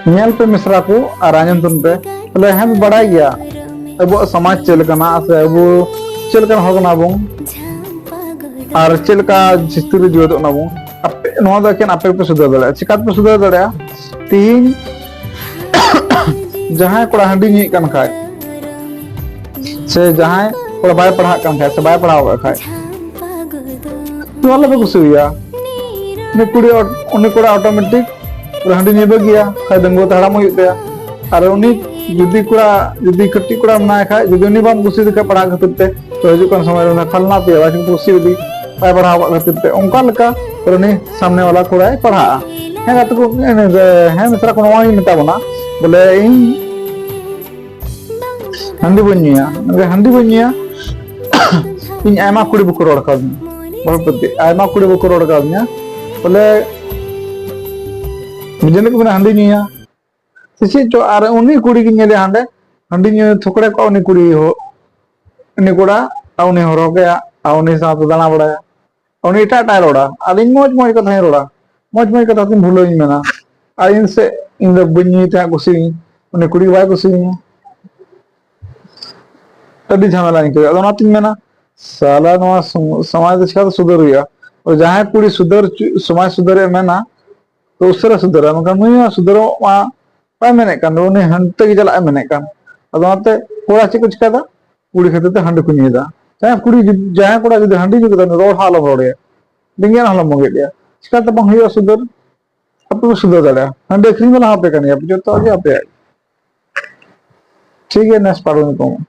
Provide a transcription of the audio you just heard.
nail पे मिश्रा को और आंजन तुन पे बोले हम बड़ा गया अब समाज चलकना से अब चलकन होगना बुं और चलका जिस्तिर जीवत ना बुं अपे नोआ दा केन अपे पे सुधर दड़ा चिकात पे सुधर दड़ा तीन जहां कोड़ा हंडी नी कन खाय से जहां कोड़ा बाय पढ़ा कन खाय से बाय पढ़ाओ खाय तो वाला पे कुसुया ने कुड़ी उन्हें कोड़ा ऑटोमेटिक हंडी नी बगिया खाय दंगो तहड़ा मो युते और उन्हीं जुदी कोड़ा जुदी कट्टी कोड़ा मना खाय जुदी उन्हीं बाम कुसी दे पढ़ा खातिर ते तो हजू कन समय रे फलना पे वाकिन कुसी दी बाय पढ़ाओ खातिर ते उनका लका और उन्हीं सामने वाला कोड़ा पढ़ा है ना तो है मित्रा को नवा ही मिटा बना बोले इन हंडी बनिया हंडी बनिया इन आयमा कुड़ी बुक रोड का बहुत पति आयमा कुड़ी बुक रोड का बोले मुझे को हंडी निया सिसी जो आर उन्हीं कुड़ी की नेले हांडे हंडी निया थोकड़े को उन्हीं कुड़ी हो उन्हीं कोड़ा उन्हीं हरो गया उन्हीं साथ दाना बड़ाया उन्हीं इटा टायर रोड़ा अलिन मौज मौज का था रोड़ा मौज मौज का था तुम भूलो ही मेना और इनसे इन लोग बनी थे कुछ उन्हें कुड़ी बाय कुछ तभी झमेला नहीं किया दोनों तीन मेना साला नवा समाज देश का सुधर हुआ और जहाँ कुड़ी सुधर समाज सुधरे मेना तो उससे सुधरा मगर मुझे सुधरो वहाँ पाए मैंने कान उन्हें हंटे की चला मैंने कान अदोते कोड़ा ची कुछ कहता कुड़ी खाते थे हंड कुनी था चाहे कुड़ी जहाँ कोड़ा जो हंडी जो कहता रोड हाल रोड़े डिंगिया हाल मोगे दिया इसका तो बंग हुआ सुधर अब तो सुधर दड़ा हंडे क्रीम वाला हाँ पे करनी है जो तो आगे आप ठीक है नेक्स्ट पार्ट में कहूँ